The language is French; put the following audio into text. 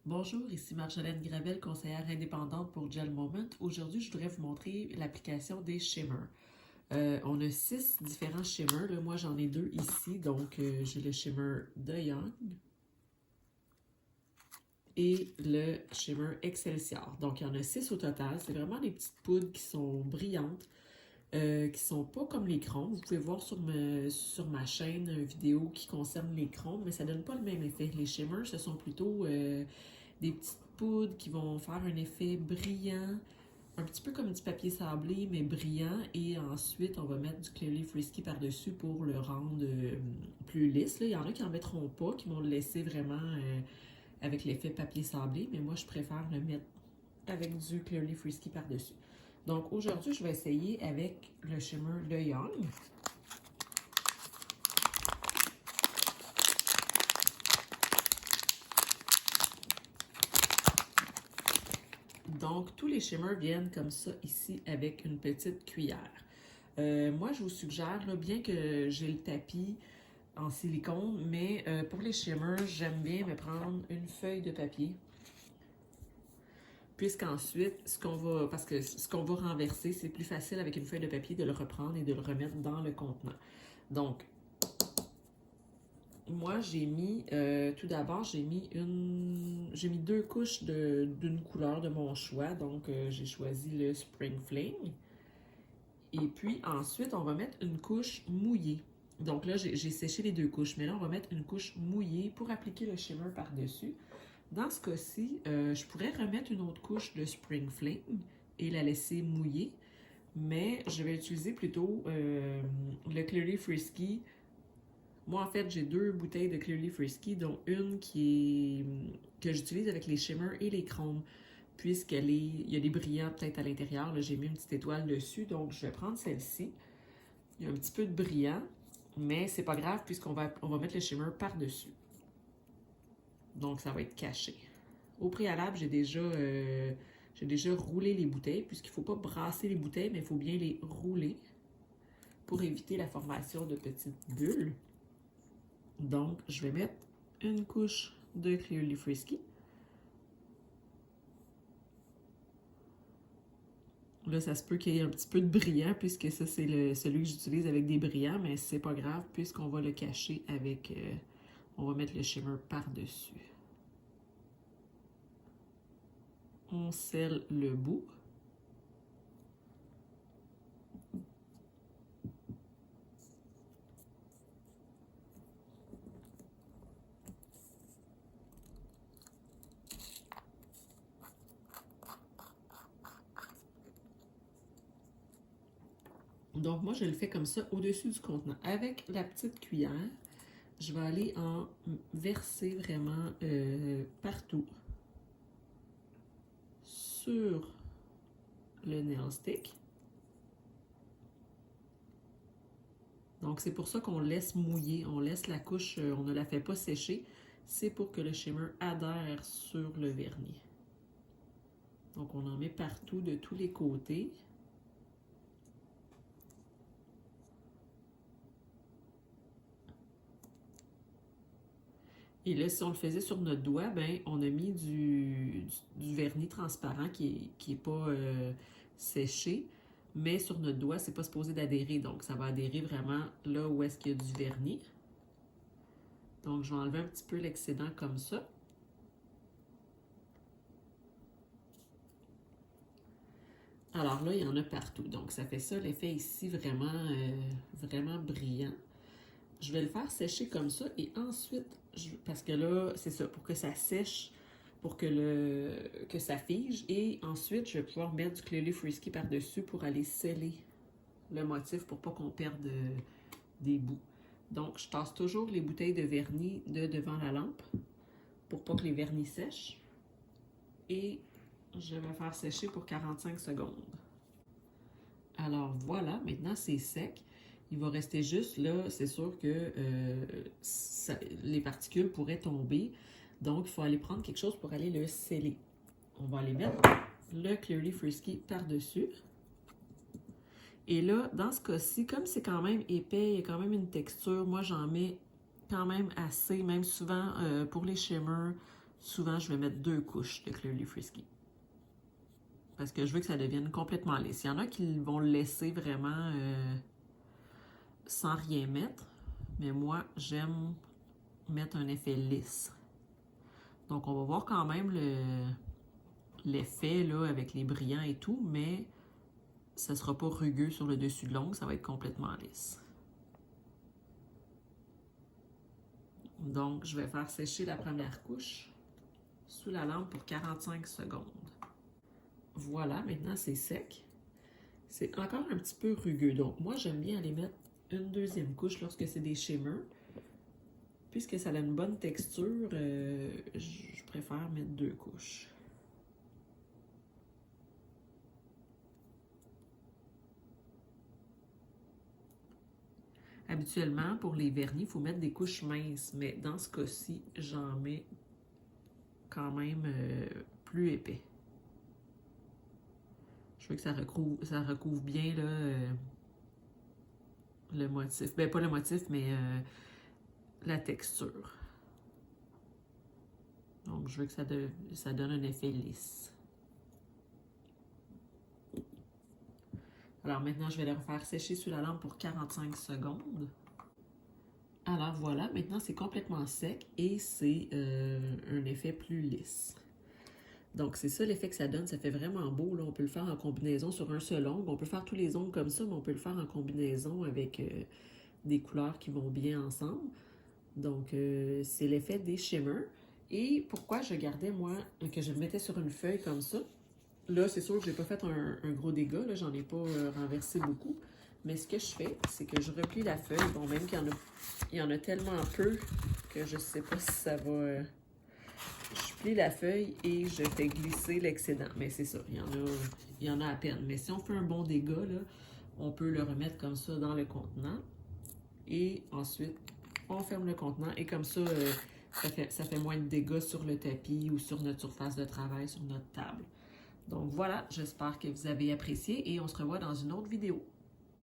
Bonjour, ici Marjolaine Gravel, conseillère indépendante pour Gel Moment. Aujourd'hui, je voudrais vous montrer l'application des shimmers. On a 6 différents shimmers. Là, moi, j'en ai 2 ici. Donc, j'ai le shimmer de Young et le shimmer Excelsior. Donc, il y en a 6 au total. C'est vraiment des petites poudres qui sont brillantes, qui sont pas comme les chromes. Vous pouvez voir sur ma chaîne une vidéo qui concerne les chromes, mais ça donne pas le même effet. Les shimmers, ce sont plutôt des petites poudres qui vont faire un effet brillant, un petit peu comme du papier sablé, mais brillant. Et ensuite, on va mettre du Clearly Frisky par-dessus pour le rendre plus lisse. Là, il y en a qui n'en mettront pas, qui vont le laisser vraiment avec l'effet papier sablé, mais moi, je préfère le mettre avec du Clearly Frisky par-dessus. Donc, aujourd'hui, je vais essayer avec le shimmer de Young. Donc, tous les shimmers viennent comme ça ici avec une petite cuillère. Moi, je vous suggère, là, bien que j'ai le tapis en silicone, mais pour les shimmers, j'aime bien me prendre une feuille de papier. Puisqu'ensuite, parce que ce qu'on va renverser, c'est plus facile avec une feuille de papier de le reprendre et de le remettre dans le contenant. Donc, moi, j'ai mis, tout d'abord, j'ai mis 2 couches d'une couleur de mon choix. Donc, j'ai choisi le Spring Fling. Et puis, ensuite, on va mettre une couche mouillée. Donc là, j'ai séché les 2 couches, mais là, on va mettre une couche mouillée pour appliquer le shimmer par-dessus. Dans ce cas-ci, je pourrais remettre une autre couche de Spring Fling et la laisser mouiller, mais je vais utiliser plutôt le Clearly Frisky. Moi, en fait, j'ai 2 bouteilles de Clearly Frisky, dont une que j'utilise avec les shimmers et les chromes, il y a des brillants peut-être à l'intérieur. J'ai mis une petite étoile dessus, donc je vais prendre celle-ci. Il y a un petit peu de brillant, mais c'est pas grave puisqu'on va mettre le shimmer par-dessus. Donc, ça va être caché. Au préalable, j'ai déjà roulé les bouteilles, puisqu'il ne faut pas brasser les bouteilles, mais il faut bien les rouler pour éviter la formation de petites bulles. Donc, je vais mettre une couche de Clearly Frisky. Là, ça se peut qu'il y ait un petit peu de brillant, puisque ça, c'est celui que j'utilise avec des brillants, mais c'est pas grave, puisqu'on va le cacher avec... on va mettre le shimmer par-dessus. On scelle le bout. Donc, moi, je le fais comme ça au-dessus du contenant. Avec la petite cuillère, je vais aller en verser vraiment partout sur le nail stick. Donc, c'est pour ça qu'on laisse mouiller. On laisse la couche, on ne la fait pas sécher. C'est pour que le shimmer adhère sur le vernis. Donc, on en met partout de tous les côtés. Et là, si on le faisait sur notre doigt, ben, on a mis du vernis transparent qui est pas séché, mais sur notre doigt, c'est pas supposé d'adhérer. Donc, ça va adhérer vraiment là où est-ce qu'il y a du vernis. Donc, je vais enlever un petit peu l'excédent comme ça. Alors là, il y en a partout. Donc, ça fait ça, l'effet ici, vraiment, vraiment brillant. Je vais le faire sécher comme ça et ensuite, parce que là, c'est ça, pour que ça sèche, pour que ça fige. Et ensuite, je vais pouvoir mettre du Clearly Frisky par-dessus pour aller sceller le motif pour pas qu'on perde des bouts. Donc, je tasse toujours les bouteilles de vernis de devant la lampe pour pas que les vernis sèchent. Et je vais faire sécher pour 45 secondes. Alors voilà, maintenant c'est sec. Il va rester juste là, c'est sûr que les particules pourraient tomber. Donc, il faut aller prendre quelque chose pour aller le sceller. On va aller mettre le Clearly Frisky par-dessus. Et là, dans ce cas-ci, comme c'est quand même épais, il y a quand même une texture, moi j'en mets quand même assez, même souvent pour les shimmers, souvent je vais mettre 2 couches de Clearly Frisky. Parce que je veux que ça devienne complètement lisse. Il y en a qui vont le laisser vraiment sans rien mettre. Mais moi, j'aime mettre un effet lisse. Donc, on va voir quand même l'effet là avec les brillants et tout, mais ça ne sera pas rugueux sur le dessus de l'ongle, ça va être complètement lisse. Donc, je vais faire sécher la première couche sous la lampe pour 45 secondes. Voilà, maintenant c'est sec. C'est encore un petit peu rugueux. Donc, moi, j'aime bien aller mettre une deuxième couche lorsque c'est des shimmers. Puisque ça a une bonne texture, je préfère mettre 2 couches. Habituellement, pour les vernis, il faut mettre des couches minces, mais dans ce cas-ci, j'en mets quand même plus épais. Je veux que ça recouvre bien là, le motif. Ben, pas le motif, mais la texture. Donc, je veux que ça donne un effet lisse. Alors maintenant, je vais le refaire sécher sous la lampe pour 45 secondes. Alors voilà, maintenant c'est complètement sec et c'est un effet plus lisse. Donc c'est ça l'effet que ça donne, ça fait vraiment beau. Là. On peut le faire en combinaison sur un seul ongle. On peut faire tous les ongles comme ça, mais on peut le faire en combinaison avec des couleurs qui vont bien ensemble. Donc c'est l'effet des shimmers. Et pourquoi je gardais, moi, que je le mettais sur une feuille comme ça? Là, c'est sûr que j'ai pas fait un gros dégât, là, j'en ai pas renversé beaucoup. Mais ce que je fais, c'est que je replie la feuille. Bon, même qu'il y en a tellement peu que je sais pas si ça va... Je plie la feuille et je fais glisser l'excédent. Mais c'est ça, il y en a à peine. Mais si on fait un bon dégât, là, on peut le remettre comme ça dans le contenant. Et ensuite, on ferme le contenant. Et comme ça, ça fait moins de dégâts sur le tapis ou sur notre surface de travail, sur notre table. Donc voilà, j'espère que vous avez apprécié et on se revoit dans une autre vidéo.